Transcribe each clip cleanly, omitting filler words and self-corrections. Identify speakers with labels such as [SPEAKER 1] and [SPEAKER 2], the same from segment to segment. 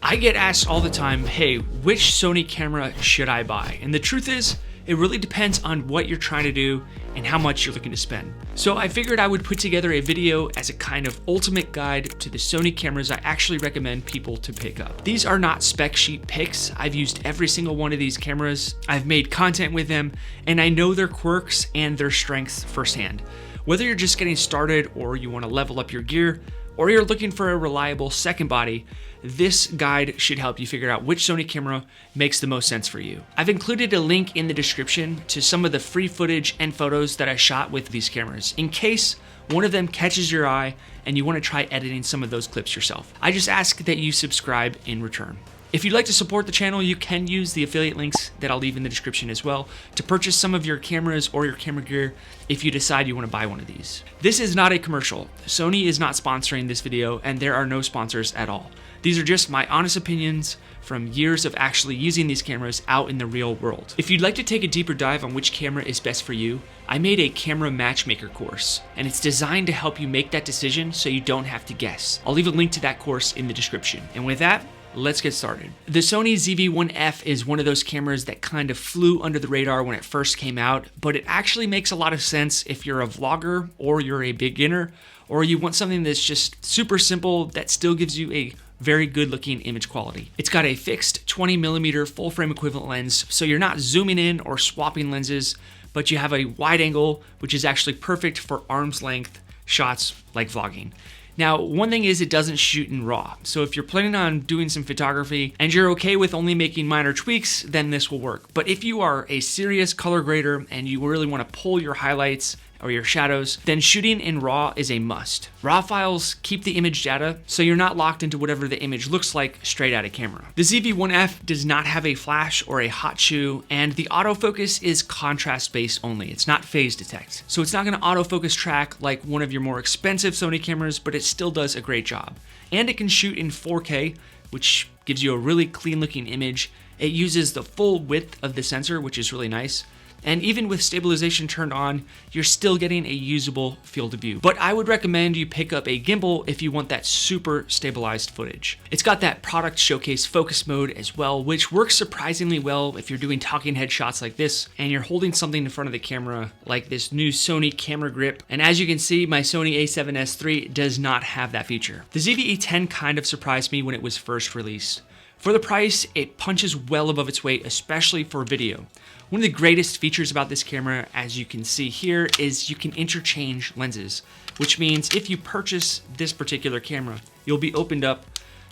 [SPEAKER 1] I get asked all the time, hey, which Sony camera should I buy? And the truth is, it really depends on what you're trying to do and how much you're looking to spend. So I figured I would put together a video as a kind of ultimate guide to the Sony cameras I actually recommend people to pick up. These are not spec sheet picks. I've used every single one of these cameras. I've made content with them, and I know their quirks and their strengths firsthand. Whether you're just getting started or you want to level up your gear, or you're looking for a reliable second body, this guide should help you figure out which Sony camera makes the most sense for you. I've included a link in the description to some of the free footage and photos that I shot with these cameras, in case one of them catches your eye and you want to try editing some of those clips yourself. I just ask that you subscribe in return. If you'd like to support the channel, you can use the affiliate links that I'll leave in the description as well to purchase some of your cameras or your camera gear if you decide you want to buy one of these. This is not a commercial. Sony is not sponsoring this video, and there are no sponsors at all. These are just my honest opinions from years of actually using these cameras out in the real world. If you'd like to take a deeper dive on which camera is best for you, I made a camera matchmaker course, and it's designed to help you make that decision so you don't have to guess. I'll leave a link to that course in the description. And with that, let's get started. The Sony ZV-1F is one of those cameras that kind of flew under the radar when it first came out, but it actually makes a lot of sense if you're a vlogger or you're a beginner, or you want something that's just super simple that still gives you a very good looking image quality. It's got a fixed 20mm full frame equivalent lens, so you're not zooming in or swapping lenses, but you have a wide angle, which is actually perfect for arm's length shots like vlogging. Now, one thing is it doesn't shoot in RAW. So if you're planning on doing some photography and you're okay with only making minor tweaks, then this will work. But if you are a serious color grader and you really want to pull your highlights or your shadows, then shooting in RAW is a must. RAW files keep the image data, so you're not locked into whatever the image looks like straight out of camera. The ZV-1F does not have a flash or a hot shoe, and the autofocus is contrast-based only. It's not phase detect. So it's not gonna autofocus track like one of your more expensive Sony cameras, but it still does a great job. And it can shoot in 4K, which gives you a really clean looking image. It uses the full width of the sensor, which is really nice. And even with stabilization turned on, you're still getting a usable field of view. But I would recommend you pick up a gimbal if you want that super stabilized footage. It's got that product showcase focus mode as well, which works surprisingly well if you're doing talking head shots like this and you're holding something in front of the camera like this new Sony camera grip. And as you can see, my Sony a7S III does not have that feature. The ZV-E10 kind of surprised me when it was first released. For the price, it punches well above its weight, especially for video. One of the greatest features about this camera, as you can see here, is you can interchange lenses, which means if you purchase this particular camera, you'll be opened up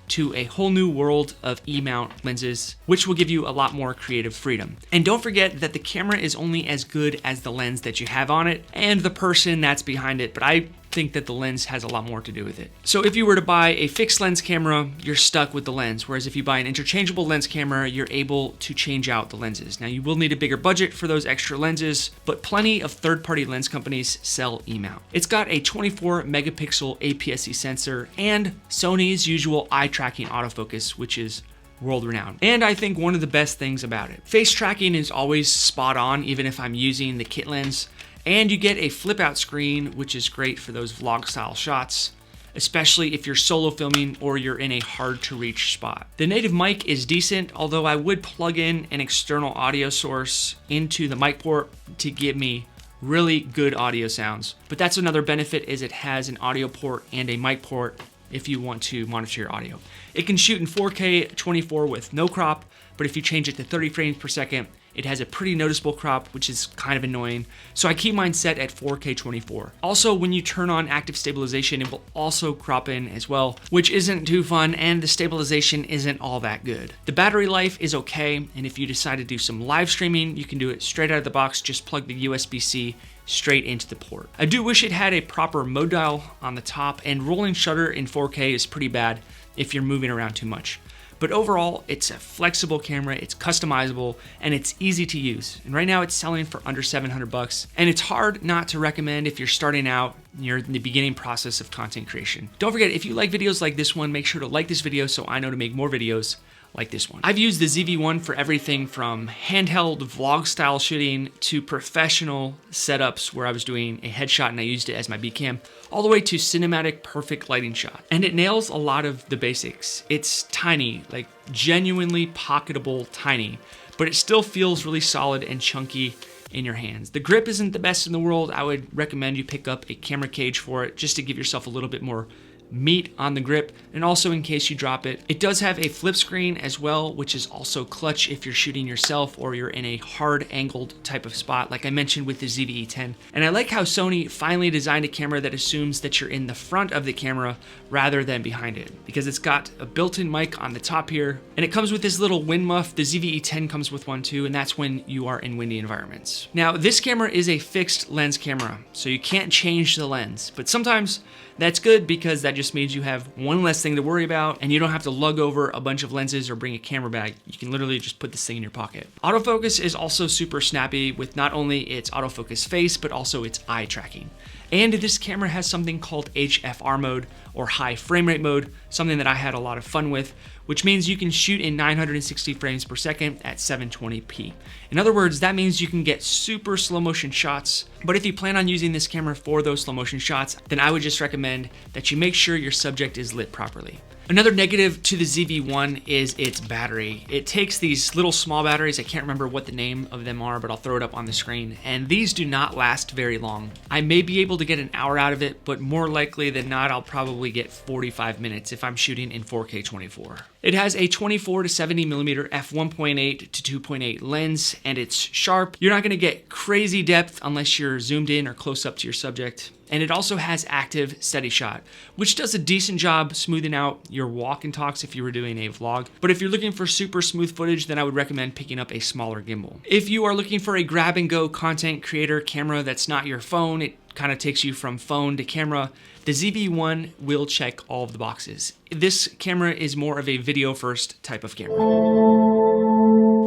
[SPEAKER 1] to a whole new world of E-mount lenses, which will give you a lot more creative freedom. And don't forget that the camera is only as good as the lens that you have on it and the person that's behind it, but I think that the lens has a lot more to do with it. So if you were to buy a fixed lens camera, you're stuck with the lens, whereas if you buy an interchangeable lens camera, you're able to change out the lenses. Now you will need a bigger budget for those extra lenses, but plenty of third-party lens companies sell E-mount. It's got a 24 megapixel APS-C sensor and Sony's usual eye tracking autofocus, which is world-renowned. And I think one of the best things about it. Face tracking is always spot on, even if I'm using the kit lens. And you get a flip out screen, which is great for those vlog style shots, especially if you're solo filming or you're in a hard to reach spot. The native mic is decent, although I would plug in an external audio source into the mic port to give me really good audio sounds. But that's another benefit, is it has an audio port and a mic port if you want to monitor your audio. It can shoot in 4K 24 with no crop, but if you change it to 30 frames per second, it has a pretty noticeable crop, which is kind of annoying. So I keep mine set at 4K 24. Also, when you turn on active stabilization, it will also crop in as well, which isn't too fun, and the stabilization isn't all that good. The battery life is okay, and if you decide to do some live streaming, you can do it straight out of the box. Just plug the USB-C straight into the port. I do wish it had a proper mode dial on the top, and rolling shutter in 4K is pretty bad if you're moving around too much. But overall, it's a flexible camera, it's customizable, and it's easy to use. And right now it's selling for under $700, and it's hard not to recommend if you're starting out you're in the beginning process of content creation. Don't forget, if you like videos like this one, make sure to like this video so I know to make more videos like this one. I've used the ZV-1 for everything from handheld vlog style shooting to professional setups where I was doing a headshot and I used it as my B cam, all the way to cinematic perfect lighting shot. And it nails a lot of the basics. It's tiny, like genuinely pocketable tiny, but it still feels really solid and chunky in your hands. The grip isn't the best in the world. I would recommend you pick up a camera cage for it just to give yourself a little bit more meat on the grip, and also in case you drop it. It does have a flip screen as well, which is also clutch if you're shooting yourself or you're in a hard angled type of spot like I mentioned with the ZV-E10. And I like how Sony finally designed a camera that assumes that you're in the front of the camera rather than behind it, because it's got a built-in mic on the top here, and it comes with this little wind muff. The ZV-E10 comes with one too, and that's when you are in windy environments. Now, this camera is a fixed lens camera, so you can't change the lens, but sometimes that's good because that just means you have one less thing to worry about and you don't have to lug over a bunch of lenses or bring a camera bag. You can literally just put this thing in your pocket. Autofocus is also super snappy with not only its autofocus face, but also its eye tracking. And this camera has something called HFR mode, or high frame rate mode, something that I had a lot of fun with, which means you can shoot in 960 frames per second at 720p. In other words, that means you can get super slow motion shots, but if you plan on using this camera for those slow motion shots, then I would just recommend that you make sure your subject is lit properly. Another negative to the ZV-1 is its battery. It takes these little small batteries, I can't remember what the name of them are, but I'll throw it up on the screen, and these do not last very long. I may be able to get an hour out of it, but more likely than not, I'll probably get 45 minutes if I'm shooting in 4K 24. It has a 24 to 70 millimeter f1.8 to 2.8 lens, and it's sharp. You're not gonna get crazy depth unless you're zoomed in or close up to your subject. And it also has active steady shot, which does a decent job smoothing out your walk and talks if you were doing a vlog. But if you're looking for super smooth footage, then I would recommend picking up a smaller gimbal. If you are looking for a grab and go content creator camera that's not your phone, it kind of takes you from phone to camera, the ZV-1 will check all of the boxes. This camera is more of a video first type of camera.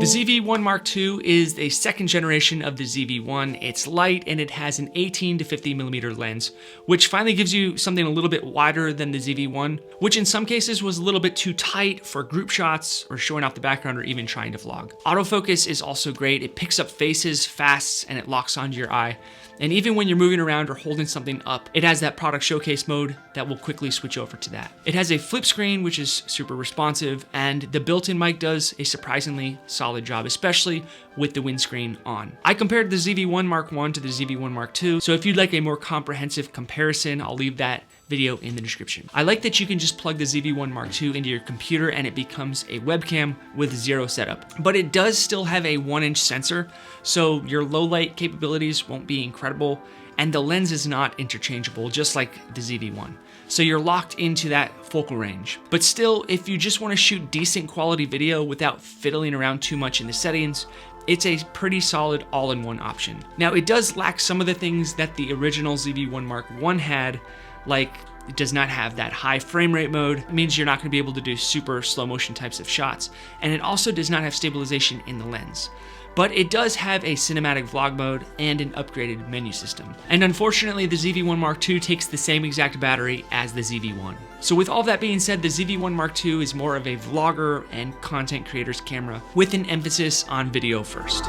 [SPEAKER 1] The ZV-1 Mark II is a second generation of the ZV-1. It's light and it has an 18 to 50 millimeter lens, which finally gives you something a little bit wider than the ZV-1, which in some cases was a little bit too tight for group shots or showing off the background or even trying to vlog. Autofocus is also great. It picks up faces fast and it locks onto your eye. And even when you're moving around or holding something up, it has that product showcase mode that will quickly switch over to that. It has a flip screen, which is super responsive, and the built-in mic does a surprisingly solid job, especially with the windscreen on. I compared the ZV-1 Mark I to the ZV-1 Mark II, so if you'd like a more comprehensive comparison, I'll leave that video in the description. I like that you can just plug the ZV-1 Mark II into your computer and it becomes a webcam with zero setup. But it does still have a 1-inch sensor, so your low light capabilities won't be incredible, and the lens is not interchangeable, just like the ZV-1. So you're locked into that focal range. But still, if you just want to shoot decent quality video without fiddling around too much in the settings, it's a pretty solid all-in-one option. Now, it does lack some of the things that the original ZV-1 Mark I had, like it does not have that high frame rate mode. It means you're not going to be able to do super slow motion types of shots. And it also does not have stabilization in the lens. But it does have a cinematic vlog mode and an upgraded menu system. And unfortunately, the ZV-1 Mark II takes the same exact battery as the ZV-1. So with all that being said, the ZV-1 Mark II is more of a vlogger and content creator's camera with an emphasis on video first.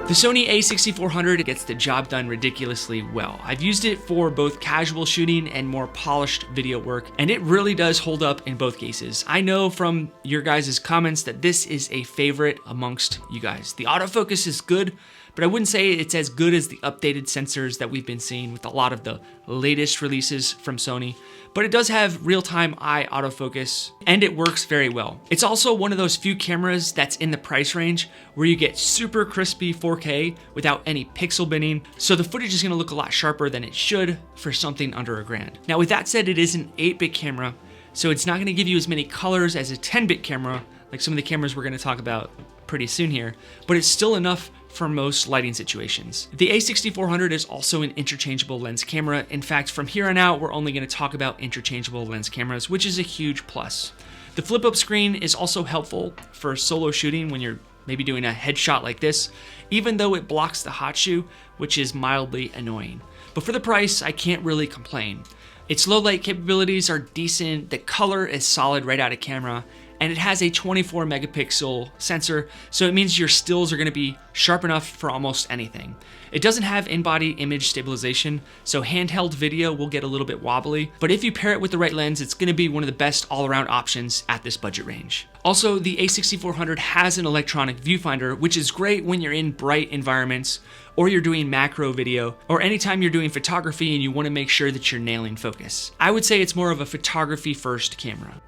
[SPEAKER 1] The Sony a6400 gets the job done ridiculously well. I've used it for both casual shooting and more polished video work, and it really does hold up in both cases. I know from your guys' comments that this is a favorite amongst you guys. The autofocus is good, but I wouldn't say it's as good as the updated sensors that we've been seeing with a lot of the latest releases from Sony, but it does have real-time eye autofocus, and it works very well. It's also one of those few cameras that's in the price range where you get super crispy 4K without any pixel binning, so the footage is gonna look a lot sharper than it should for something under $1,000. Now with that said, it is an 8-bit camera, so it's not gonna give you as many colors as a 10-bit camera, like some of the cameras we're gonna talk about pretty soon here, but it's still enough for most lighting situations. The a6400 is also an interchangeable lens camera. In fact, from here on out, we're only going to talk about interchangeable lens cameras, which is a huge plus. The flip-up screen is also helpful for solo shooting when you're maybe doing a headshot like this, even though it blocks the hot shoe, which is mildly annoying. but for the price, I can't really complain. Its low light capabilities are decent, the color is solid right out of camera, and it has a 24 megapixel sensor, so it means your stills are going to be sharp enough for almost anything. It doesn't have in-body image stabilization, so handheld video will get a little bit wobbly, but if you pair it with the right lens, it's going to be one of the best all-around options at this budget range. Also, the a6400 has an electronic viewfinder, which is great when you're in bright environments, or you're doing macro video, or anytime you're doing photography and you want to make sure that you're nailing focus. I would say it's more of a photography-first camera.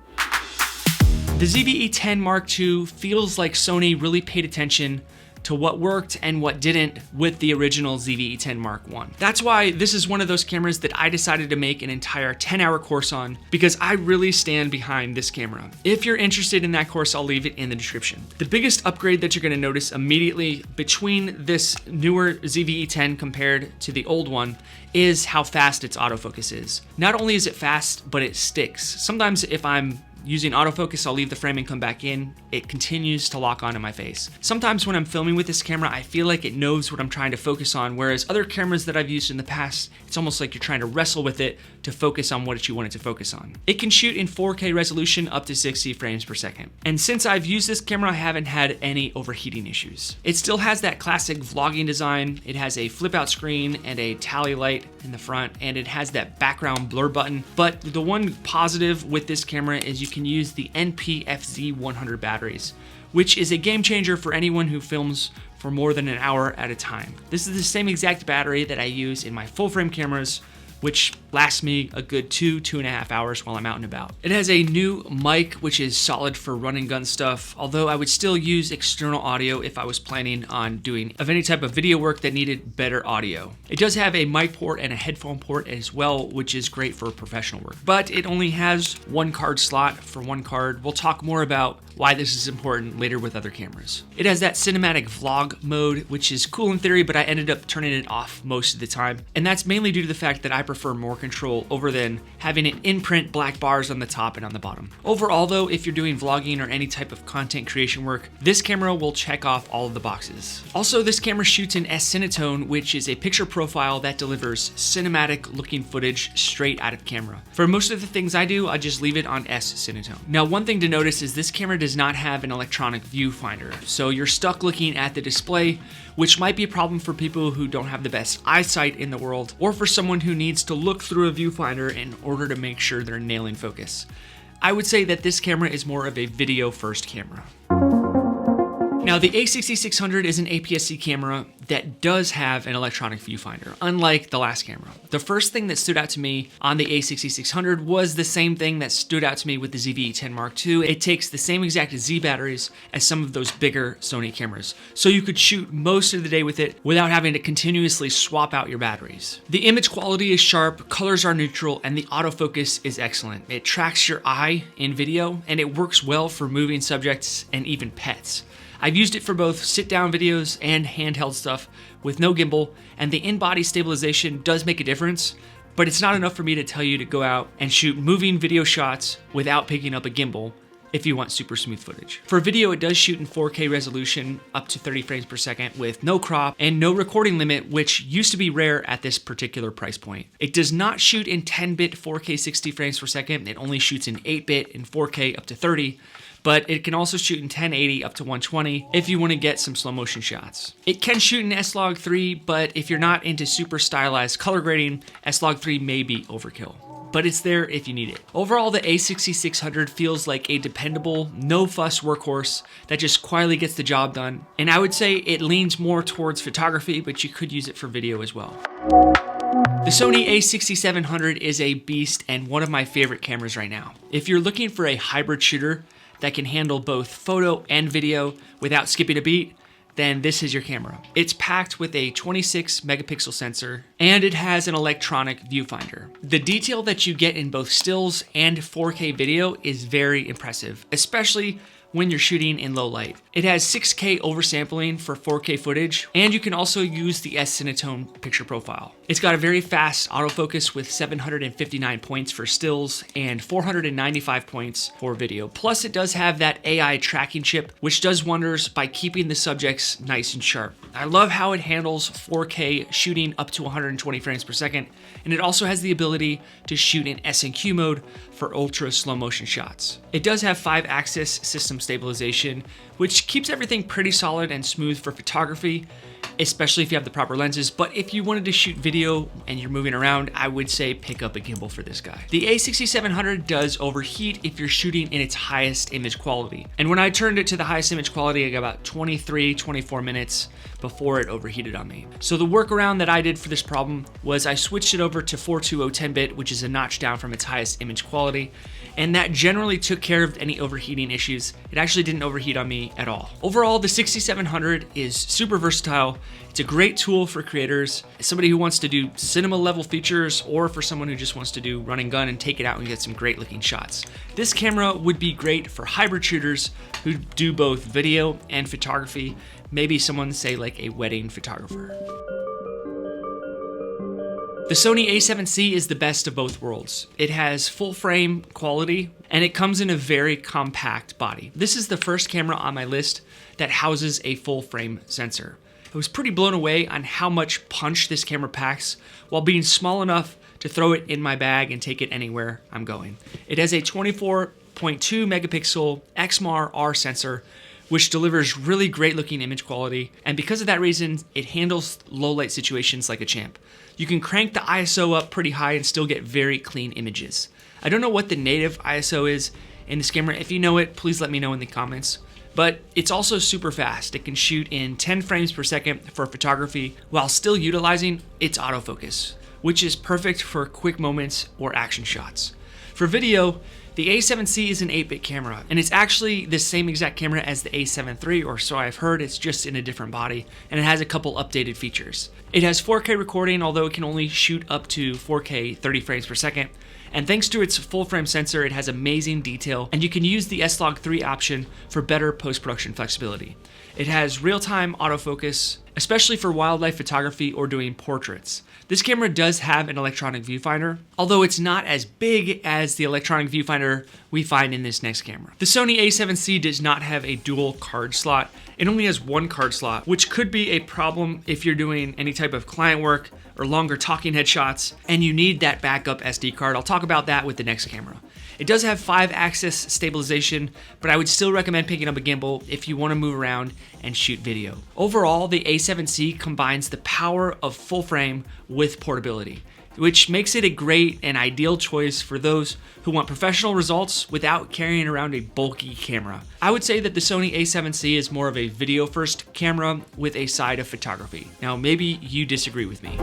[SPEAKER 1] The ZV-E10 Mark II feels like Sony really paid attention to what worked and what didn't with the original ZV-E10 Mark I. That's why this is one of those cameras that I decided to make an entire 10-hour course on, because I really stand behind this camera. If you're interested in that course, I'll leave it in the description. The biggest upgrade that you're going to notice immediately between this newer ZV-E10 compared to the old one is how fast its autofocus is. Not only is it fast, but it sticks. Sometimes if I'm using autofocus, I'll leave the frame and come back in. It continues to lock onto my face. Sometimes when I'm filming with this camera, I feel like it knows what I'm trying to focus on, whereas other cameras that I've used in the past, it's almost like you're trying to wrestle with it to focus on what you want it to focus on. It can shoot in 4K resolution up to 60 frames per second. And since I've used this camera, I haven't had any overheating issues. It still has that classic vlogging design. It has a flip out screen and a tally light in the front, and it has that background blur button. But the one positive with this camera is you can use the NP-FZ100 batteries, which is a game changer for anyone who films for more than an hour at a time. This is the same exact battery that I use in my full frame cameras, which lasts me a good 2.5 hours while I'm out and about. It has a new mic, which is solid for run and gun stuff, although I would still use external audio if I was planning on doing any type of video work that needed better audio. It does have a mic port and a headphone port as well, which is great for professional work, but it only has one card slot for one card. We'll talk more about why this is important later with other cameras. It has that cinematic vlog mode, which is cool in theory, but I ended up turning it off most of the time. And that's mainly due to the fact that I prefer more control over than having an in-print black bars on the top and on the bottom. Overall though, if you're doing vlogging or any type of content creation work, this camera will check off all of the boxes. Also, this camera shoots in S-Cinetone, which is a picture profile that delivers cinematic looking footage straight out of camera. For most of the things I do, I just leave it on S-Cinetone. Now, one thing to notice is this camera does not have an electronic viewfinder, so you're stuck looking at the display, which might be a problem for people who don't have the best eyesight in the world, or for someone who needs to look through a viewfinder in order to make sure they're nailing focus. I would say that this camera is more of a video first camera. Now, the a6600 is an APS-C camera that does have an electronic viewfinder, unlike the last camera. The first thing that stood out to me on the a6600 was the same thing that stood out to me with the ZV-E10 Mark II. It takes the same exact Z batteries as some of those bigger Sony cameras, so you could shoot most of the day with it without having to continuously swap out your batteries. The image quality is sharp, colors are neutral, and the autofocus is excellent. It tracks your eye in video, and it works well for moving subjects and even pets. I've used it for both sit-down videos and handheld stuff with no gimbal, and the in-body stabilization does make a difference, but it's not enough for me to tell you to go out and shoot moving video shots without picking up a gimbal if you want super smooth footage. For video, it does shoot in 4K resolution up to 30 frames per second with no crop and no recording limit, which used to be rare at this particular price point. It does not shoot in 10-bit 4K 60 frames per second. It only shoots in 8-bit in 4K up to 30. But it can also shoot in 1080 up to 120 if you want to get some slow motion shots. It can shoot in S-Log3, but if you're not into super stylized color grading, S-Log3 may be overkill. But it's there if you need it. Overall, the a6600 feels like a dependable, no-fuss workhorse that just quietly gets the job done. And I would say it leans more towards photography, but you could use it for video as well. The Sony a6700 is a beast and one of my favorite cameras right now. If you're looking for a hybrid shooter that can handle both photo and video without skipping a beat, then this is your camera. It's packed with a 26 megapixel sensor, and it has an electronic viewfinder. The detail that you get in both stills and 4K video is very impressive, especially when you're shooting in low light. It has 6K oversampling for 4K footage, and you can also use the S-Cinetone picture profile. It's got a very fast autofocus with 759 points for stills and 495 points for video. Plus, it does have that AI tracking chip, which does wonders by keeping the subjects looks nice and sharp. I love how it handles 4K shooting up to 120 frames per second, and it also has the ability to shoot in S&Q mode for ultra slow motion shots. It does have 5-axis system stabilization, which keeps everything pretty solid and smooth for photography, especially if you have the proper lenses. But if you wanted to shoot video and you're moving around, I would say pick up a gimbal for this guy. The a6700 does overheat if you're shooting in its highest image quality. And when I turned it to the highest image quality, I got about 24 minutes before it overheated on me. So the workaround that I did for this problem was I switched it over to 420 10-bit, which is a notch down from its highest image quality. And that generally took care of any overheating issues. It actually didn't overheat on me at all. Overall, the 6700 is super versatile. It's a great tool for creators, somebody who wants to do cinema level features, or for someone who just wants to do run and gun and take it out and get some great looking shots. This camera would be great for hybrid shooters who do both video and photography, maybe someone say like a wedding photographer. The Sony a7C is the best of both worlds. It has full frame quality and it comes in a very compact body. This is the first camera on my list that houses a full frame sensor. I was pretty blown away on how much punch this camera packs while being small enough to throw it in my bag and take it anywhere I'm going. It has a 24.2 megapixel XMAR R sensor, which delivers really great looking image quality. And because of that reason, it handles low light situations like a champ. You can crank the ISO up pretty high and still get very clean images. I don't know what the native ISO is in this camera. If you know it, please let me know in the comments. But it's also super fast. It can shoot in 10 frames per second for photography while still utilizing its autofocus, which is perfect for quick moments or action shots. For video, the a7C is an 8-bit camera, and it's actually the same exact camera as the a7 III, or so I've heard. It's just in a different body, and it has a couple updated features. It has 4K recording, although it can only shoot up to 4K 30 frames per second. And thanks to its full frame sensor, it has amazing detail, and you can use the S-Log3 option for better post-production flexibility. It has real-time autofocus, especially for wildlife photography or doing portraits. This camera does have an electronic viewfinder, although it's not as big as the electronic viewfinder we find in this next camera. The Sony a7C does not have a dual card slot. It only has one card slot, which could be a problem if you're doing any type of client work or longer talking head shots, and you need that backup SD card. I'll talk about that with the next camera. It does have 5-axis stabilization, but I would still recommend picking up a gimbal if you want to move around and shoot video. Overall, the a7C combines the power of full frame with portability, which makes it a great and ideal choice for those who want professional results without carrying around a bulky camera. I would say that the Sony a7C is more of a video first camera with a side of photography. Now, maybe you disagree with me.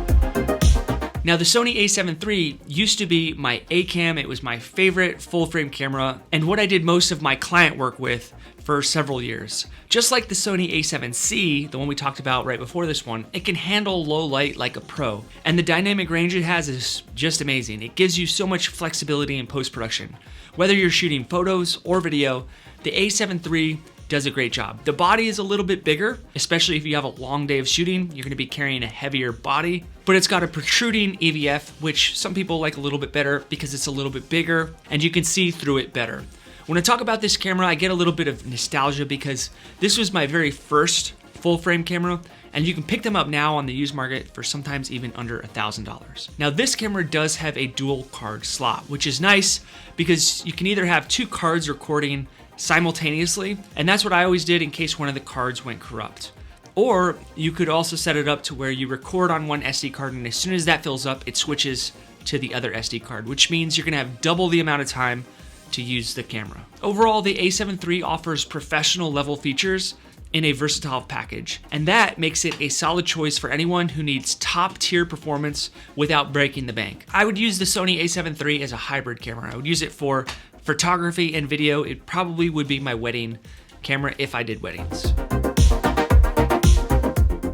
[SPEAKER 1] Now, the Sony a7 III used to be my A-cam. It was my favorite full frame camera and what I did most of my client work with for several years. Just like the Sony a7C, the one we talked about right before this one, it can handle low light like a pro. And the dynamic range it has is just amazing. It gives you so much flexibility in post-production. Whether you're shooting photos or video, the a7 III does a great job. The body is a little bit bigger, especially if you have a long day of shooting. You're gonna be carrying a heavier body, but it's got a protruding EVF, which some people like a little bit better because it's a little bit bigger and you can see through it better. When I talk about this camera, I get a little bit of nostalgia because this was my very first full frame camera, and you can pick them up now on the used market for sometimes even under $1,000. Now, this camera does have a dual card slot, which is nice because you can either have two cards recording simultaneously, and that's what I always did in case one of the cards went corrupt. Or you could also set it up to where you record on one SD card, and as soon as that fills up, it switches to the other SD card, which means you're gonna have double the amount of time to use the camera. Overall, the a7 III offers professional level features in a versatile package, and that makes it a solid choice for anyone who needs top tier performance without breaking the bank. I would use the Sony a7 III as a hybrid camera. I would use it for photography and video. It probably would be my wedding camera if I did weddings.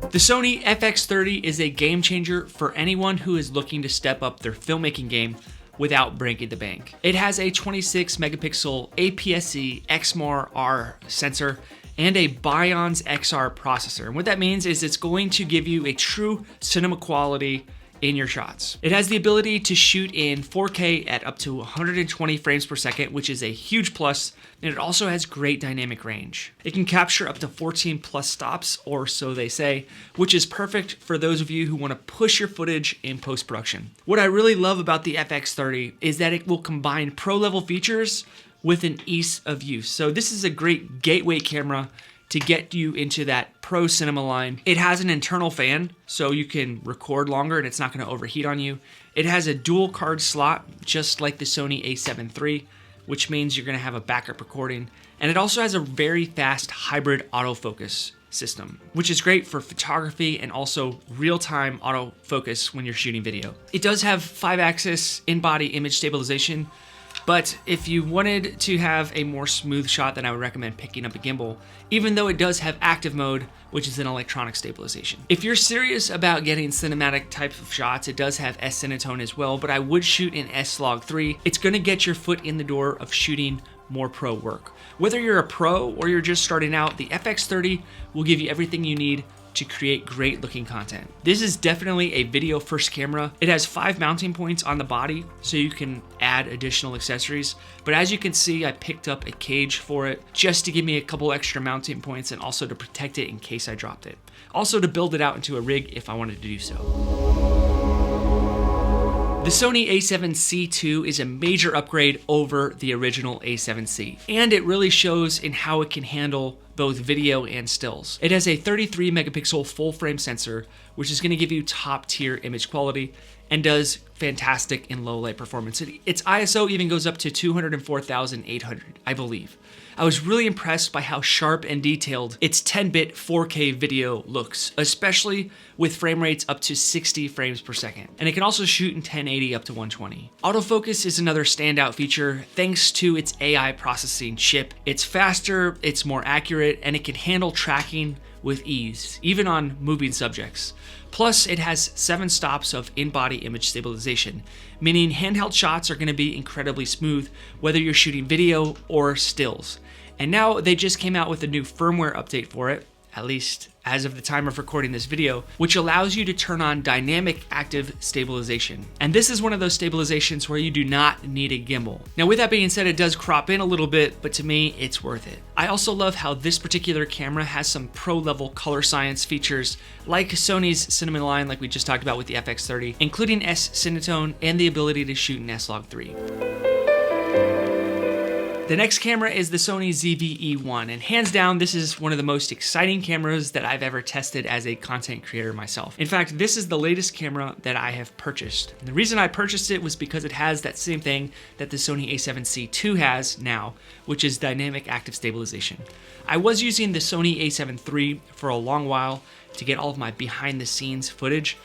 [SPEAKER 1] The Sony FX30 is a game changer for anyone who is looking to step up their filmmaking game without breaking the bank. It has a 26 megapixel APS-C XMAR R sensor and a Bionz XR processor. And what that means is it's going to give you a true cinema quality in your shots. It has the ability to shoot in 4K at up to 120 frames per second, which is a huge plus, and it also has great dynamic range. It can capture up to 14 plus stops, or so they say, which is perfect for those of you who want to push your footage in post-production. What I really love about the FX30 is that it will combine pro-level features with an ease of use. So this is a great gateway camera to get you into that pro cinema line. It has an internal fan, so you can record longer and it's not gonna overheat on you. It has a dual card slot, just like the Sony a7 III, which means you're gonna have a backup recording. And it also has a very fast hybrid autofocus system, which is great for photography and also real-time autofocus when you're shooting video. It does have 5-axis in-body image stabilization, but if you wanted to have a more smooth shot, then I would recommend picking up a gimbal, even though it does have active mode, which is an electronic stabilization. If you're serious about getting cinematic types of shots, it does have S-Cinetone as well, but I would shoot in S-Log3. It's gonna get your foot in the door of shooting more pro work. Whether you're a pro or you're just starting out, the FX30 will give you everything you need to create great looking content. This is definitely a video first camera. It has 5 mounting points on the body, so you can add additional accessories. But as you can see, I picked up a cage for it just to give me a couple extra mounting points and also to protect it in case I dropped it. Also to build it out into a rig if I wanted to do so. The Sony a7C II is a major upgrade over the original a7C, and it really shows in how it can handle both video and stills. It has a 33 megapixel full frame sensor, which is going to give you top tier image quality and does fantastic in low light performance. Its ISO even goes up to 204,800, I believe. I was really impressed by how sharp and detailed its 10-bit 4K video looks, especially with frame rates up to 60 frames per second. And it can also shoot in 1080 up to 120. Autofocus is another standout feature thanks to its AI processing chip. It's faster, it's more accurate, and it can handle tracking with ease, even on moving subjects. Plus, it has 7 stops of in-body image stabilization, meaning handheld shots are going to be incredibly smooth, whether you're shooting video or stills. And now they just came out with a new firmware update for it, at least as of the time of recording this video, which allows you to turn on dynamic active stabilization. And this is one of those stabilizations where you do not need a gimbal. Now with that being said, it does crop in a little bit, but to me, it's worth it. I also love how this particular camera has some pro level color science features like Sony's cinema line like we just talked about with the FX30, including S-Cinetone and the ability to shoot in S-Log3. The next camera is the Sony ZV-E1, and hands down, this is one of the most exciting cameras that I've ever tested as a content creator myself. In fact, this is the latest camera that I have purchased. And the reason I purchased it was because it has that same thing that the Sony a7C II has now, which is dynamic active stabilization. I was using the Sony a7 III for a long while to get all of my behind the scenes footage,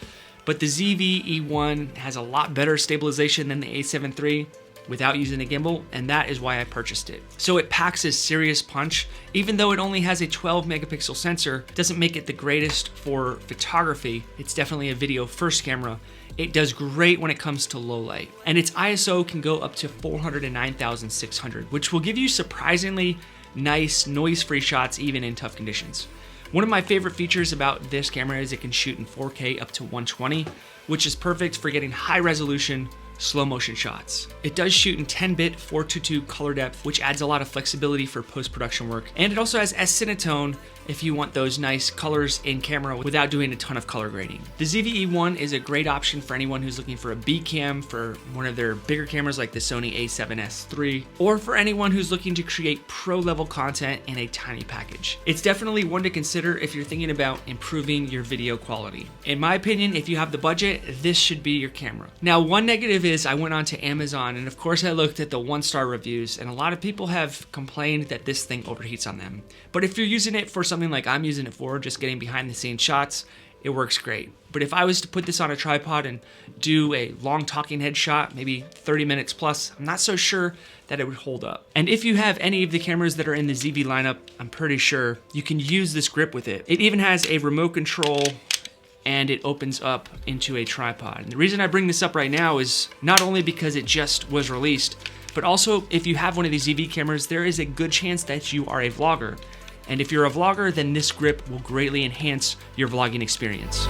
[SPEAKER 1] but the ZV-E1 has a lot better stabilization than the a7 III, without using a gimbal, and that is why I purchased it. So it packs a serious punch. Even though it only has a 12 megapixel sensor, it doesn't make it the greatest for photography. It's definitely a video first camera. It does great when it comes to low light. And its ISO can go up to 409,600, which will give you surprisingly nice noise-free shots even in tough conditions. One of my favorite features about this camera is it can shoot in 4K up to 120, which is perfect for getting high resolution, slow motion shots. It does shoot in 10-bit 422 color depth, which adds a lot of flexibility for post-production work. And it also has S-Cinetone if you want those nice colors in camera without doing a ton of color grading. The ZV-E1 is a great option for anyone who's looking for a B cam for one of their bigger cameras like the Sony a7S III, or for anyone who's looking to create pro level content in a tiny package. It's definitely one to consider if you're thinking about improving your video quality. In my opinion, if you have the budget, this should be your camera. Now, one negative is I went onto Amazon and of course I looked at the 1-star reviews, and a lot of people have complained that this thing overheats on them. But if you're using it for something like I'm using it for, just getting behind the scenes shots, it works great. But if I was to put this on a tripod and do a long talking head shot, maybe 30 minutes plus, I'm not so sure that it would hold up. And if you have any of the cameras that are in the ZV lineup, I'm pretty sure you can use this grip with it. It even has a remote control and it opens up into a tripod. And the reason I bring this up right now is not only because it just was released, but also if you have one of these ZV cameras, there is a good chance that you are a vlogger. And if you're a vlogger, then this grip will greatly enhance your vlogging experience.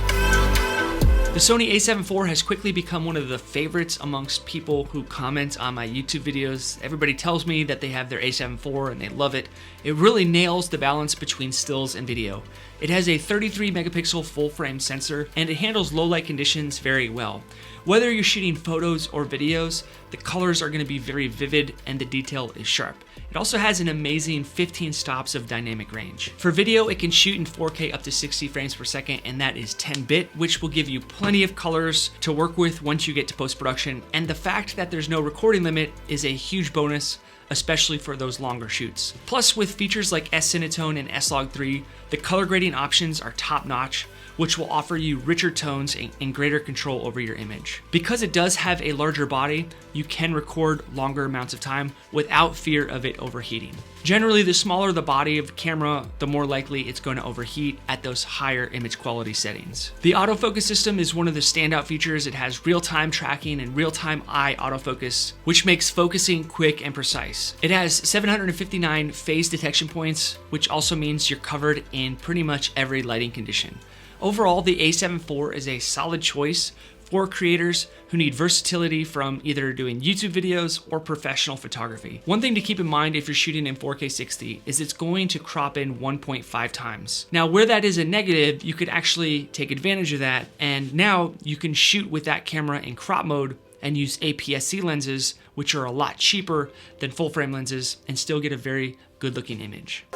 [SPEAKER 1] The Sony a7 IV has quickly become one of the favorites amongst people who comment on my YouTube videos. Everybody tells me that they have their a7 IV and they love it. It really nails the balance between stills and video. It has a 33 megapixel full frame sensor and it handles low light conditions very well. Whether you're shooting photos or videos, the colors are going to be very vivid and the detail is sharp. It also has an amazing 15 stops of dynamic range. For video, it can shoot in 4K up to 60 frames per second, and that is 10-bit, which will give you plenty of colors to work with once you get to post-production. And the fact that there's no recording limit is a huge bonus, especially for those longer shoots. Plus, with features like S-Cinetone and S-Log3, the color grading options are top-notch, which will offer you richer tones and greater control over your image. Because it does have a larger body, you can record longer amounts of time without fear of it overheating. Generally, the smaller the body of the camera, the more likely it's going to overheat at those higher image quality settings. The autofocus system is one of the standout features. It has real-time tracking and real-time eye autofocus, which makes focusing quick and precise. It has 759 phase detection points, which also means you're covered in pretty much every lighting condition. Overall, the a7 IV is a solid choice for creators who need versatility from either doing YouTube videos or professional photography. One thing to keep in mind if you're shooting in 4K 60 is it's going to crop in 1.5 times. Now, where that is a negative, you could actually take advantage of that, and now you can shoot with that camera in crop mode and use APS-C lenses, which are a lot cheaper than full frame lenses, and still get a very good looking image.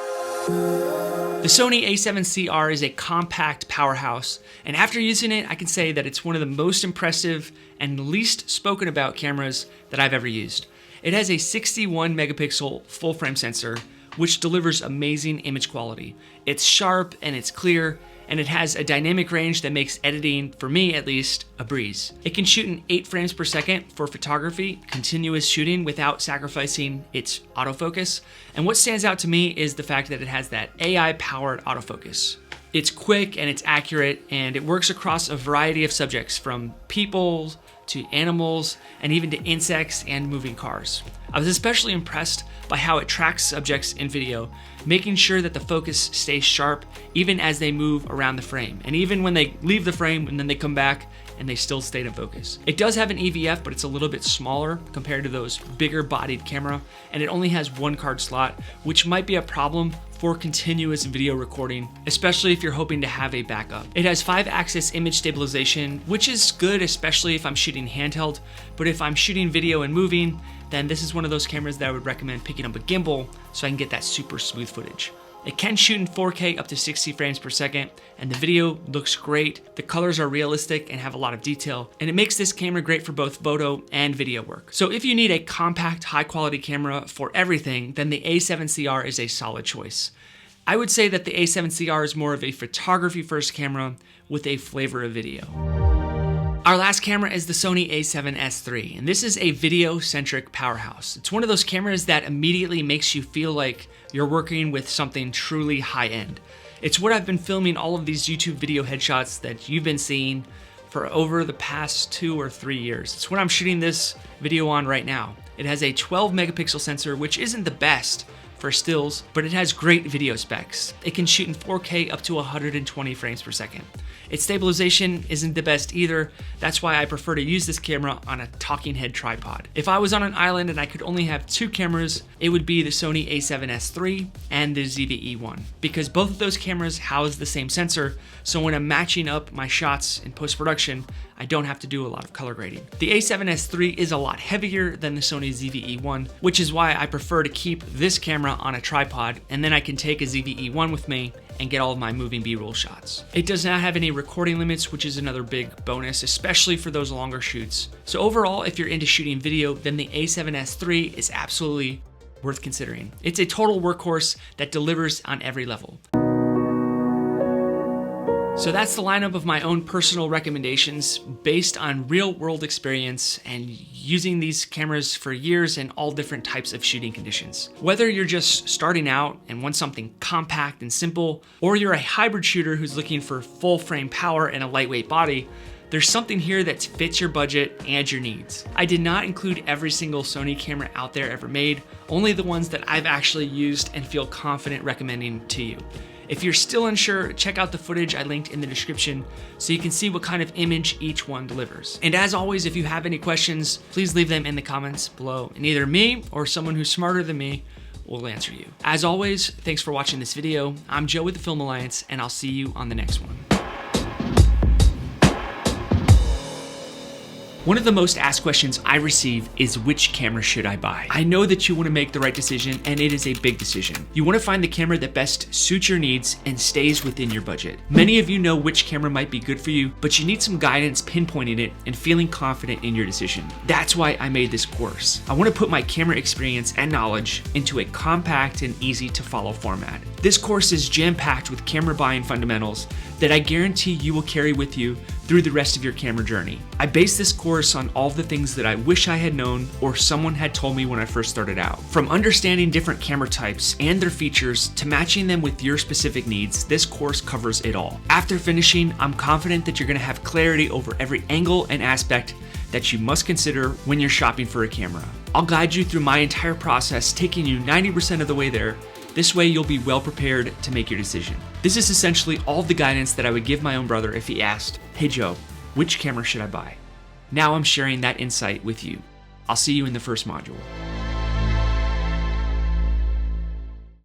[SPEAKER 1] The Sony a7CR is a compact powerhouse, and after using it, I can say that it's one of the most impressive and least spoken about cameras that I've ever used. It has a 61 megapixel full frame sensor, which delivers amazing image quality. It's sharp and it's clear, and it has a dynamic range that makes editing, for me at least, a breeze. It can shoot in 8 frames per second for photography, continuous shooting without sacrificing its autofocus. And what stands out to me is the fact that it has that AI-powered autofocus. It's quick and it's accurate, and it works across a variety of subjects from people to animals and even to insects and moving cars. I was especially impressed by how it tracks subjects in video, making sure that the focus stays sharp even as they move around the frame, and even when they leave the frame and then they come back and they still stay in focus. It does have an EVF, but it's a little bit smaller compared to those bigger bodied camera, and it only has 1 card slot, which might be a problem for continuous video recording, especially if you're hoping to have a backup. It has 5-axis image stabilization, which is good, especially if I'm shooting handheld, but if I'm shooting video and moving, then this is one of those cameras that I would recommend picking up a gimbal so I can get that super smooth footage. It can shoot in 4K up to 60 frames per second, and the video looks great. The colors are realistic and have a lot of detail, and it makes this camera great for both photo and video work. So if you need a compact, high-quality camera for everything, then the a7CR is a solid choice. I would say that the a7CR is more of a photography-first camera with a flavor of video. Our last camera is the Sony a7S III, and this is a video-centric powerhouse. It's one of those cameras that immediately makes you feel like you're working with something truly high-end. It's what I've been filming all of these YouTube video headshots that you've been seeing for over the past 2 or 3 years. It's what I'm shooting this video on right now. It has a 12 megapixel sensor, which isn't the best for stills, but it has great video specs. It can shoot in 4K up to 120 frames per second. Its stabilization isn't the best either. That's why I prefer to use this camera on a talking head tripod. If I was on an island and I could only have 2 cameras, it would be the Sony a7S III and the ZV-E1, because both of those cameras house the same sensor, so when I'm matching up my shots in post-production, I don't have to do a lot of color grading. The a7S III is a lot heavier than the Sony ZV-E1, which is why I prefer to keep this camera on a tripod, and then I can take a ZV-E1 with me and get all of my moving B-roll shots. It does not have any recording limits, which is another big bonus, especially for those longer shoots. So overall, if you're into shooting video, then the a7S III is absolutely worth considering. It's a total workhorse that delivers on every level. So that's the lineup of my own personal recommendations based on real world experience and using these cameras for years in all different types of shooting conditions. Whether you're just starting out and want something compact and simple, or you're a hybrid shooter who's looking for full frame power and a lightweight body, there's something here that fits your budget and your needs. I did not include every single Sony camera out there ever made, only the ones that I've actually used and feel confident recommending to you. If you're still unsure, check out the footage I linked in the description so you can see what kind of image each one delivers. And as always, if you have any questions, please leave them in the comments below, and either me or someone who's smarter than me will answer you. As always, thanks for watching this video. I'm Joe with the Film Alliance, and I'll see you on the next one. One of the most asked questions I receive is, which camera should I buy? I know that you want to make the right decision, and it is a big decision. You want to find the camera that best suits your needs and stays within your budget. Many of you know which camera might be good for you, but you need some guidance pinpointing it and feeling confident in your decision. That's why I made this course. I want to put my camera experience and knowledge into a compact and easy to follow format. This course is jam-packed with camera buying fundamentals that I guarantee you will carry with you through the rest of your camera journey. I base this course on all the things that I wish I had known or someone had told me when I first started out. From understanding different camera types and their features to matching them with your specific needs, this course covers it all. After finishing, I'm confident that you're gonna have clarity over every angle and aspect that you must consider when you're shopping for a camera. I'll guide you through my entire process, taking you 90% of the way there. This way you'll be well prepared to make your decision. This is essentially all the guidance that I would give my own brother if he asked, "Hey Joe, which camera should I buy?" Now I'm sharing that insight with you. I'll see you in the first module.